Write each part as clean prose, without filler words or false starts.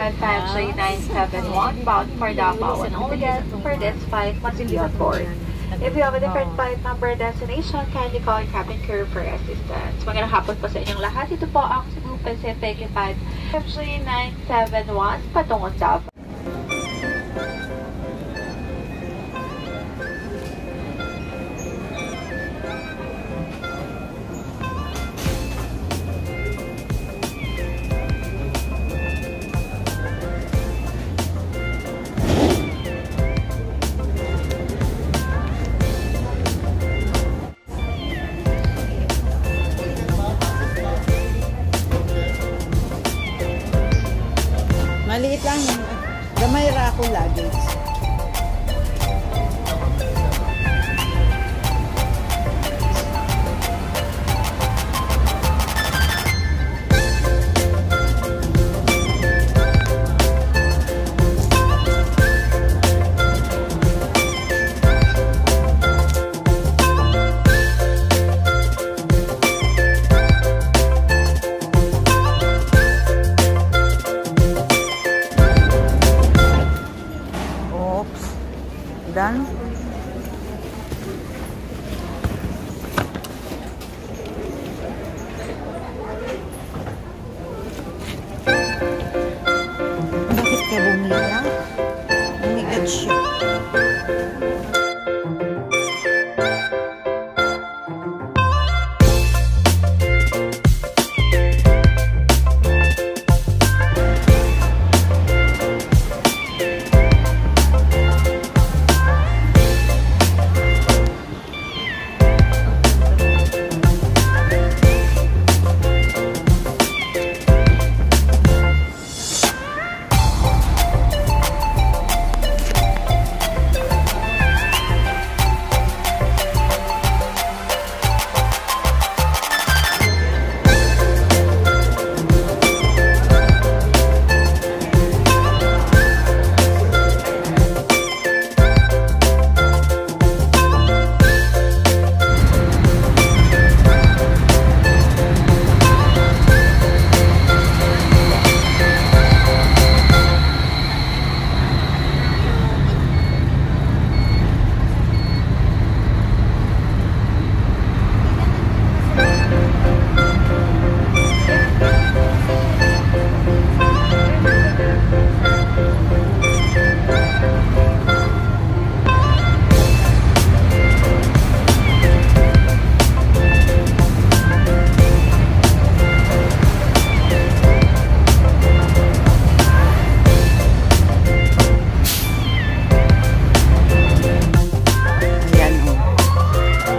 Pantry 971 bound for Davao and only get for this flight must be on board. If you have a different flight number destination, kindly call your cabin crew for assistance. Magandang hapon po sa inyong lahat. Ito po ang Cebu Pacific Pantry 971 patungong Davao. Maliit lang yun. Gamay ra akong luggage. Dan bakit ka bumila? Bumigat siya.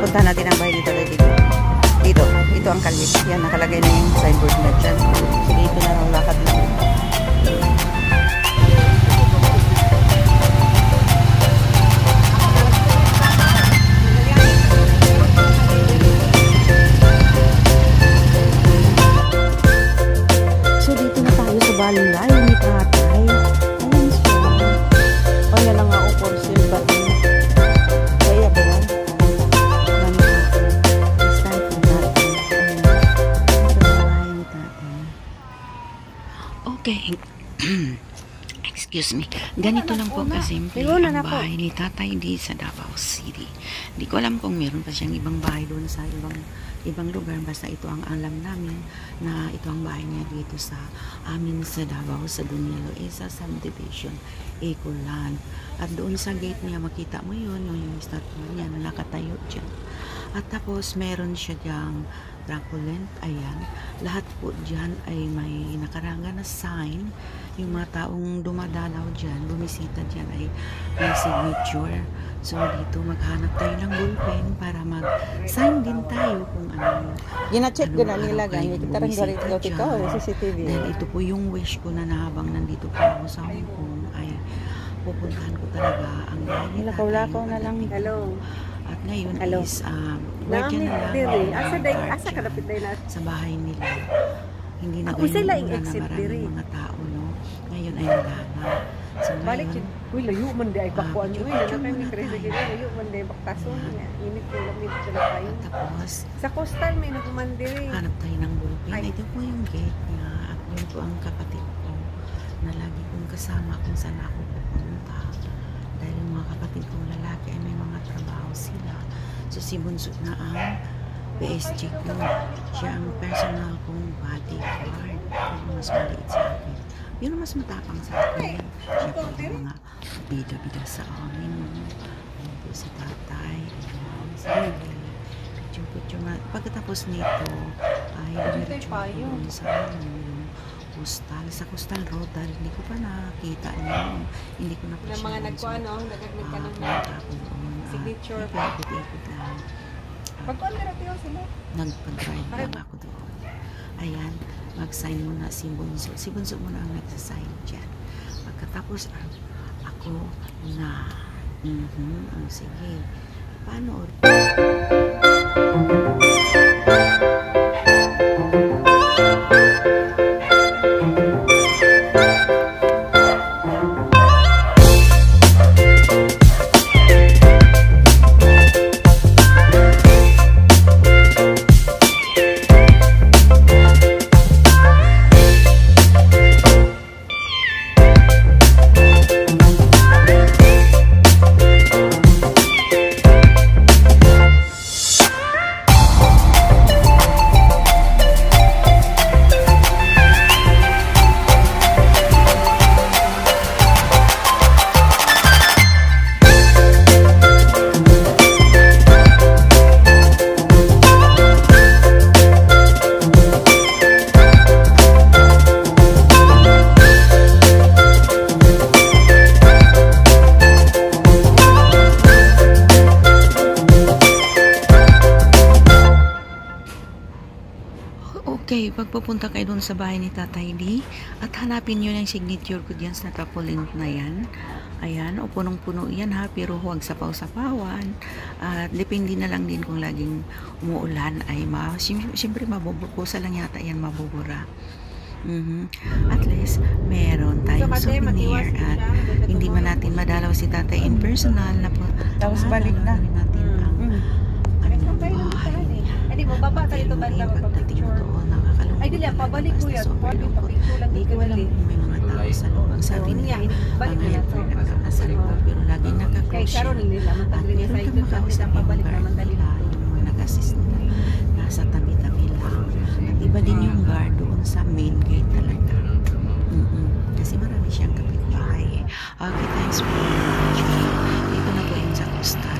Punta natin ang bahay dito. Ito ang kalis. Yan, nakalagay na yung signboard na dyan. Sige, ito na raw lakad na. So, dito na tayo sa Balay. May tatay. Ayun siya. O, na lang ako for sale ba? Kaya ba yan? Okay. Excuse me. Ganito lang po kasimple ang bahay ni tatay di sa Davao City. Di ko alam kung meron pa siyang ibang bahay doon sa ibang lugar. Basta ito ang alam namin na ito ang bahay niya dito sa amin sa Davao, sa Dunia Loesa Subdivision, Ecoland. At doon sa gate niya, makita mo yun, yung statue niya na nakatayo dyan. At tapos meron siya dyang trampoline, ayan. Lahat po dyan ay may nakaranga na sign. Yung mga taong dumadalaw dyan, bumisita dyan ay may signature. So dito maghanap tayo ng ballpen para mag-sign din tayo kung ano. Gina-check ko na nila ganyan. Kita rin garit ko CCTV. Dahil ito po yung wish ko na habang nandito po ako sa Hong Kong ay pupuntahan ko talaga ang bahay ni tatay. Lakaw-lakaw na lang. Hello. At ngayon Hello. is working na lang asa kadapit day na sa bahay nila. Hindi na Ako sila ganyan na exit diri. maraming mga tao, no? Ngayon ay nagana. So balik ngayon, yun. Uy, layo man di ay pakuan yun. Uy, na kami crazy gina. Layo man di baktason niya. Init ko lamit sila tayo. tapos Sa coastal may nagumandiri. hanap tayo ng ballpen. Ay. Ito po yung gate niya. At yun po ang kapatid ko. na lagi kong kasama kung saan ako pupunta. Dahil yung mga kapatid kong lalaki ay may mga trabaho sila. So si Bunso na ang PSG ko. Siya ang personal kong bodyguard. Yung mas maliit sa akin. Yun ang mas matapang sa akin. Siya po yung mga bida-bida sa amin. Ayun po si tatay. Ayun, sige. Pagkatapos nito ay dumiretso ako doon sa yung Coastal, sa Coastal Road dahil hindi ko pa nakita yun. Hindi ko na pa siya. Mga nagkuano, nagagnig ka ng signature. Ikot-ikot lang. Pagkuan nila sila. Nagpag-drive lang ako doon. Ayan, mag-sign muna si Bunso. Si Bunso muna ang nagsasign dyan. Pagkatapos ako na sige. Paano? Okay, pagpupunta kayo doon sa bahay ni Tatay D at hanapin nyo yung signature ko dyan sa tarpaulin na yan. Ayan, o punong-puno yan ha, pero huwag sapaw-sapawan. At depende na lang din kung laging umuulan ay siyempre mabubukusa lang yata yan, mabubura. At least meron tayong souvenir at hindi man natin madalaw si Tatay in personal na po. Tapos balik na. Natin ang bahay. Ay, di mo baba tayo ito banda magpa-picture. Ay, dili, pabalik ko yan. Pa-picture lang hindi ko alam kung may mga tao sa loob. Ang sabi niya, balik na yan. Nasa loob, pero laging naka-close Kay Sharon nila, matagal niya sa ito. Sabi pabalik naman dali na. Yung mga nag-assist nila, nasa tabi-tabi lang. At iba din yung guard doon sa main gate talaga. Kasi marami siyang kapitbahay. Okay, thanks for watching. Dito na po yung sa Coastal.